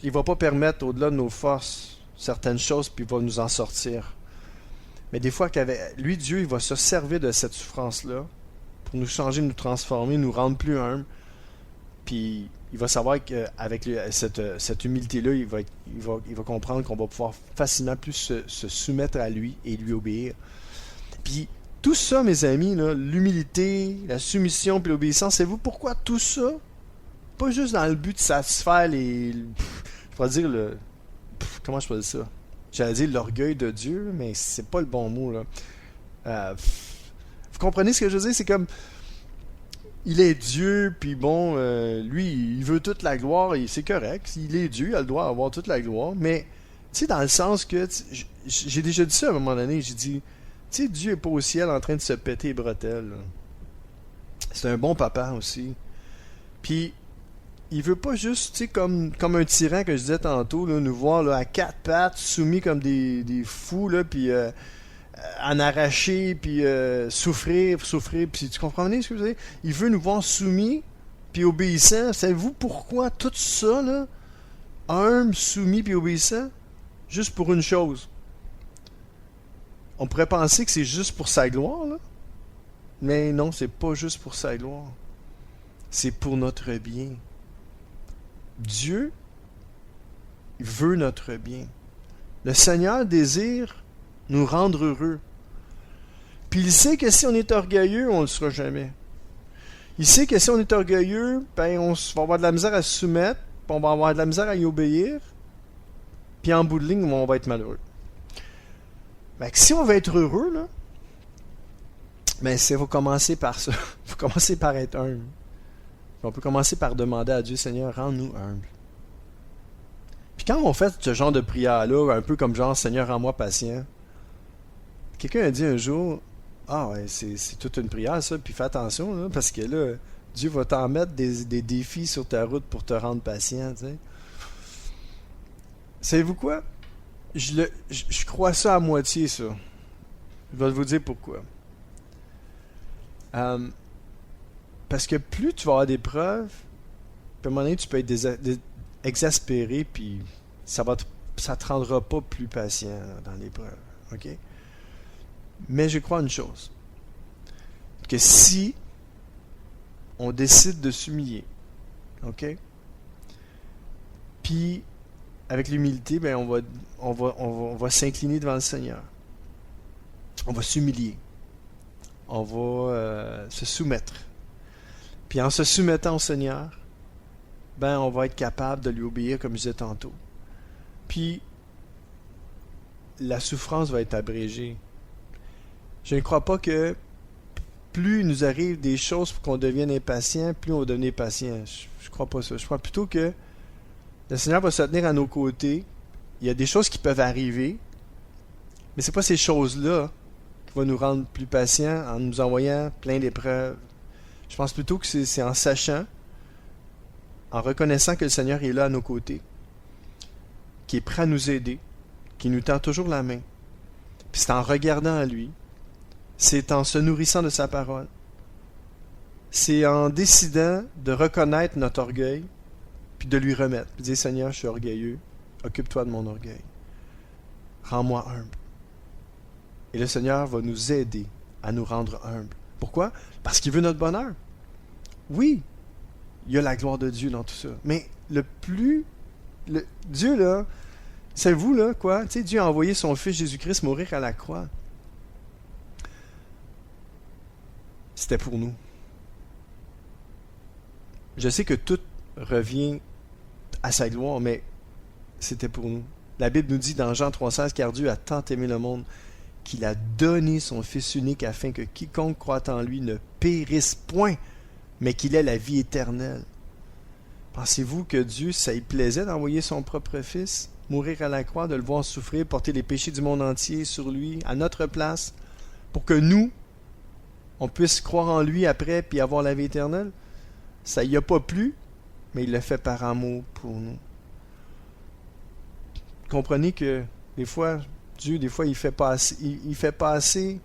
il va pas permettre au-delà de nos forces certaines choses, puis il va nous en sortir. Mais des fois, lui, Dieu, il va se servir de cette souffrance-là pour nous changer, nous transformer, nous rendre plus humbles. Puis il va savoir qu'avec cette humilité-là, il va comprendre qu'on va pouvoir facilement plus se soumettre à lui et lui obéir. Puis tout ça, mes amis, là, l'humilité, la soumission puis l'obéissance, savez-vous pourquoi tout ça? Pas juste dans le but de satisfaire je pourrais dire comment je pourrais dire ça? J'allais dire l'orgueil de Dieu, mais c'est pas le bon mot, là. Vous comprenez ce que je veux dire? C'est comme il est Dieu, puis bon, lui, il veut toute la gloire, et c'est correct. Il est Dieu, il a le droit d'avoir toute la gloire. Mais, tu sais, dans le sens que, j'ai déjà dit ça à un moment donné, j'ai dit, tu sais, Dieu n'est pas au ciel en train de se péter les bretelles. Là. C'est un bon papa aussi. Puis, il veut pas juste, tu sais, comme un tyran que je disais tantôt, là, nous voir là, à quatre pattes, soumis comme des fous, là, puis en arracher, puis souffrir, puis tu comprenez ce que je veux dire? Il veut nous voir soumis, puis obéissants. Savez-vous pourquoi tout ça, là, humble, soumis, puis obéissant? Juste pour une chose. On pourrait penser que c'est juste pour sa gloire, là. Mais non, c'est pas juste pour sa gloire. C'est pour notre bien. Dieu, il veut notre bien. Le Seigneur désire nous rendre heureux. Puis il sait que si on est orgueilleux, on ne le sera jamais. Il sait que si on est orgueilleux, ben on va avoir de la misère à se soumettre, puis on va avoir de la misère à y obéir, puis en bout de ligne, on va être malheureux. Ben, si on veut être heureux, là, ben, il faut commencer par ça. Il faut commencer par être humble. On peut commencer par demander à Dieu, Seigneur, rends-nous humbles. Puis quand on fait ce genre de prière-là, un peu comme genre, Seigneur, rends-moi patient, quelqu'un a dit un jour, ah ouais, c'est toute une prière ça, puis fais attention, là, parce que là, Dieu va t'en mettre des défis sur ta route pour te rendre patient, tu sais. Savez-vous quoi? Je crois ça à moitié, ça. Je vais vous dire pourquoi. Parce que plus tu vas avoir des preuves, puis à un moment donné, tu peux être exaspéré, puis ça te rendra pas plus patient dans l'épreuve. OK? Mais je crois une chose. Que si on décide de s'humilier, OK? Puis, avec l'humilité, ben on va s'incliner devant le Seigneur. On va s'humilier. On va se soumettre. Puis en se soumettant au Seigneur, ben on va être capable de lui obéir comme je disais tantôt. Puis la souffrance va être abrégée. Je ne crois pas que plus il nous arrive des choses pour qu'on devienne impatient, plus on va devenir patient. Je crois pas ça. Je crois plutôt que le Seigneur va se tenir à nos côtés. Il y a des choses qui peuvent arriver, mais c'est pas ces choses-là qui vont nous rendre plus patients en nous envoyant plein d'épreuves. Je pense plutôt que c'est en sachant, en reconnaissant que le Seigneur est là à nos côtés, qui est prêt à nous aider, qui nous tend toujours la main. Puis c'est en regardant à lui, c'est en se nourrissant de sa parole, c'est en décidant de reconnaître notre orgueil, puis de lui remettre, puis dire Seigneur, je suis orgueilleux, occupe-toi de mon orgueil, rends-moi humble. Et le Seigneur va nous aider à nous rendre humbles. Pourquoi? Parce qu'il veut notre bonheur. Oui, il y a la gloire de Dieu dans tout ça. Mais Dieu, là, c'est vous, là, quoi? Tu sais, Dieu a envoyé son Fils Jésus-Christ mourir à la croix. C'était pour nous. Je sais que tout revient à sa gloire, mais c'était pour nous. La Bible nous dit dans Jean 3,16 car Dieu a tant aimé le monde qu'il a donné son Fils unique afin que quiconque croit en lui ne périsse point, mais qu'il ait la vie éternelle. Pensez-vous que Dieu, ça lui plaisait d'envoyer son propre Fils, mourir à la croix, de le voir souffrir, porter les péchés du monde entier sur lui, à notre place, pour que nous, on puisse croire en lui après puis avoir la vie éternelle? Ça y a pas plu, mais il l'a fait par amour pour nous. Comprenez que des fois, Dieu, des fois, il fait passer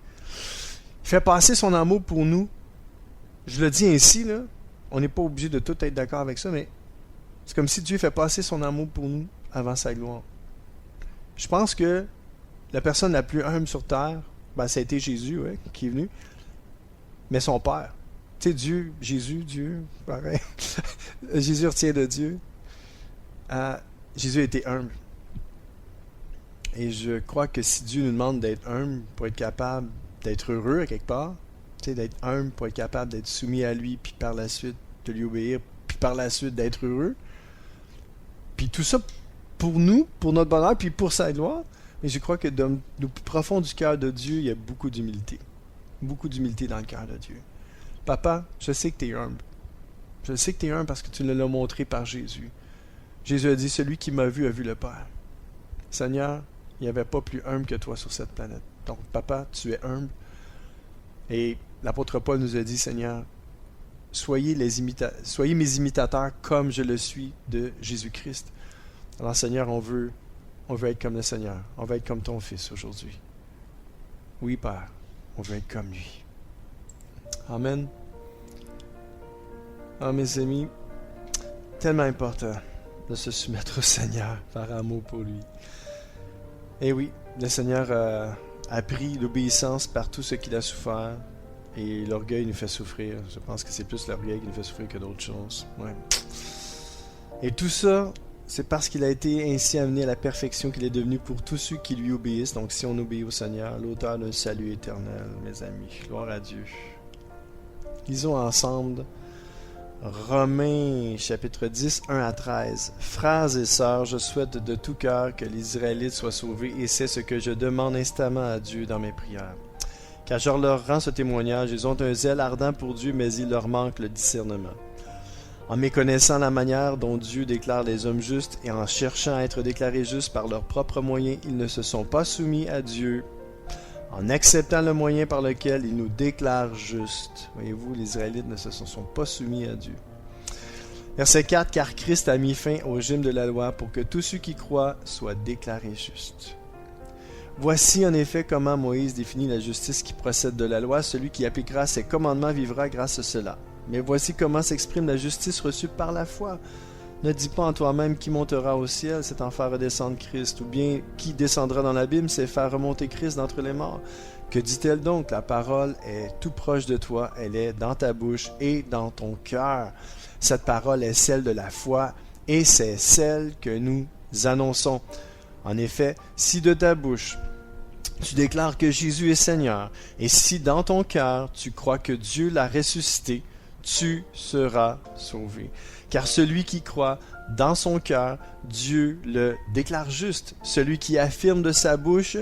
son amour pour nous. Je le dis ainsi, là. On n'est pas obligé de tout être d'accord avec ça, mais c'est comme si Dieu fait passer son amour pour nous avant sa gloire. Je pense que la personne la plus humble sur terre, ben, ça a été Jésus, ouais, qui est venu, mais son Père. Tu sais, Dieu, pareil. Jésus retient de Dieu. Jésus a été humble. Et je crois que si Dieu nous demande d'être humble pour être capable d'être heureux à quelque part, tu sais, d'être humble pour être capable d'être soumis à lui, puis par la suite de lui obéir, puis par la suite d'être heureux, puis tout ça pour nous, pour notre bonheur, puis pour sa gloire, mais je crois que dans le plus profond du cœur de Dieu, il y a beaucoup d'humilité. Beaucoup d'humilité dans le cœur de Dieu. Papa, je sais que tu es humble. Je sais que tu es humble parce que tu nous l'as montré par Jésus. Jésus a dit, celui qui m'a vu a vu le Père. Seigneur, il n'y avait pas plus humble que toi sur cette planète. Donc, papa, tu es humble. Et l'apôtre Paul nous a dit, Seigneur, soyez mes imitateurs comme je le suis de Jésus-Christ. Alors, Seigneur, on veut être comme le Seigneur. On veut être comme ton Fils aujourd'hui. Oui, Père, on veut être comme lui. Amen. Ah, mes amis, tellement important de se soumettre au Seigneur par amour pour lui. Et oui, le Seigneur a pris l'obéissance par tout ce qu'il a souffert, et l'orgueil nous fait souffrir. Je pense que c'est plus l'orgueil qui nous fait souffrir que d'autres choses. Ouais. Et tout ça, c'est parce qu'il a été ainsi amené à la perfection qu'il est devenu pour tous ceux qui lui obéissent. Donc si on obéit au Seigneur, l'auteur d'un salut éternel, mes amis, gloire à Dieu. Lisons ensemble Romains chapitre 10, 1 à 13. Frères et sœurs, je souhaite de tout cœur que les Israélites soient sauvés, et c'est ce que je demande instamment à Dieu dans mes prières. Car je leur rends ce témoignage, ils ont un zèle ardent pour Dieu, mais il leur manque le discernement. En méconnaissant la manière dont Dieu déclare les hommes justes et en cherchant à être déclarés justes par leurs propres moyens, ils ne se sont pas soumis à Dieu. En acceptant le moyen par lequel il nous déclare justes. Voyez-vous, les Israélites ne se sont pas soumis à Dieu. Verset 4, car Christ a mis fin au régime de la loi pour que tous ceux qui croient soient déclarés justes. Voici en effet comment Moïse définit la justice qui procède de la loi. Celui qui appliquera ses commandements vivra grâce à cela. Mais voici comment s'exprime la justice reçue par la foi. Ne dis pas en toi-même qui montera au ciel, c'est en faire redescendre Christ, ou bien qui descendra dans l'abîme, c'est faire remonter Christ d'entre les morts. Que dit-elle donc? La parole est tout proche de toi, elle est dans ta bouche et dans ton cœur. Cette parole est celle de la foi et c'est celle que nous annonçons. En effet, si de ta bouche tu déclares que Jésus est Seigneur, et si dans ton cœur tu crois que Dieu l'a ressuscité, tu seras sauvé. Car celui qui croit dans son cœur, Dieu le déclare juste. Celui qui affirme de sa bouche,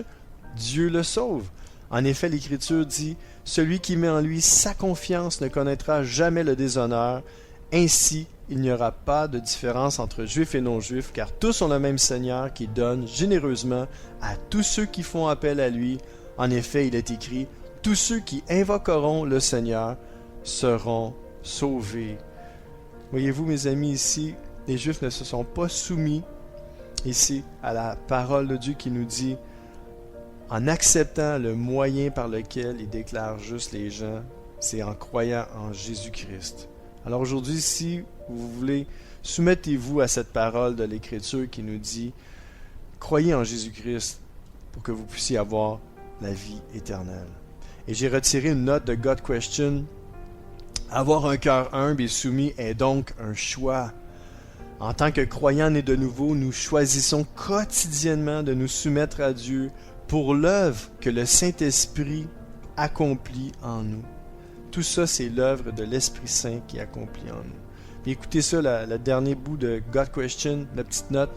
Dieu le sauve. En effet, l'Écriture dit, « Celui qui met en lui sa confiance ne connaîtra jamais le déshonneur. Ainsi, il n'y aura pas de différence entre juifs et non-juifs, car tous ont le même Seigneur qui donne généreusement à tous ceux qui font appel à lui. En effet, il est écrit, « Tous ceux qui invoqueront le Seigneur seront sauvés. » Voyez-vous, mes amis, ici, les Juifs ne se sont pas soumis ici à la parole de Dieu qui nous dit, en acceptant le moyen par lequel il déclare juste les gens, c'est en croyant en Jésus-Christ. Alors aujourd'hui, si vous voulez, soumettez-vous à cette parole de l'Écriture qui nous dit, croyez en Jésus-Christ pour que vous puissiez avoir la vie éternelle. Et j'ai retiré une note de God Question. Avoir un cœur humble et soumis est donc un choix. En tant que croyants nés de nouveau, nous choisissons quotidiennement de nous soumettre à Dieu pour l'œuvre que le Saint-Esprit accomplit en nous. Tout ça, c'est l'œuvre de l'Esprit Saint qui accomplit en nous. Puis écoutez ça, le dernier bout de God Question, la petite note.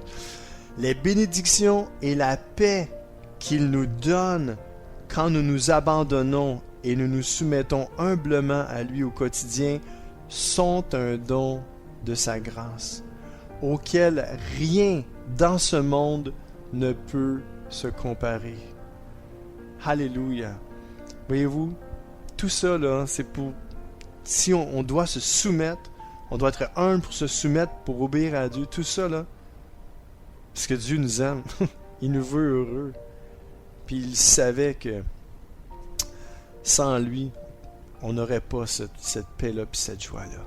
Les bénédictions et la paix qu'il nous donne quand nous nous abandonnons et nous nous soumettons humblement à lui au quotidien, sont un don de sa grâce, auquel rien dans ce monde ne peut se comparer. Alléluia. Voyez-vous, tout ça, là, c'est pour... Si on doit se soumettre, on doit être humble pour se soumettre, pour obéir à Dieu, tout ça, là, parce que Dieu nous aime. Il nous veut heureux. Puis il savait que sans lui, on n'aurait pas cette paix-là et cette joie-là.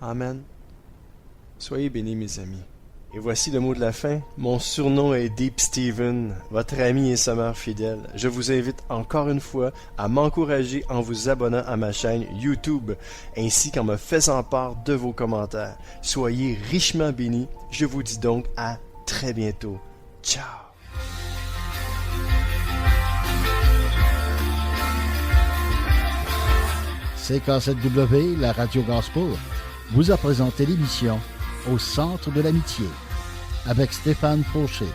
Amen. Soyez bénis, mes amis. Et voici le mot de la fin. Mon surnom est Deep Steven, votre ami et sommeur fidèle. Je vous invite encore une fois à m'encourager en vous abonnant à ma chaîne YouTube, ainsi qu'en me faisant part de vos commentaires. Soyez richement bénis. Je vous dis donc à très bientôt. Ciao! CK7W, la radio Gospel, vous a présenté l'émission Au centre de l'amitié avec Stéphane Fauché.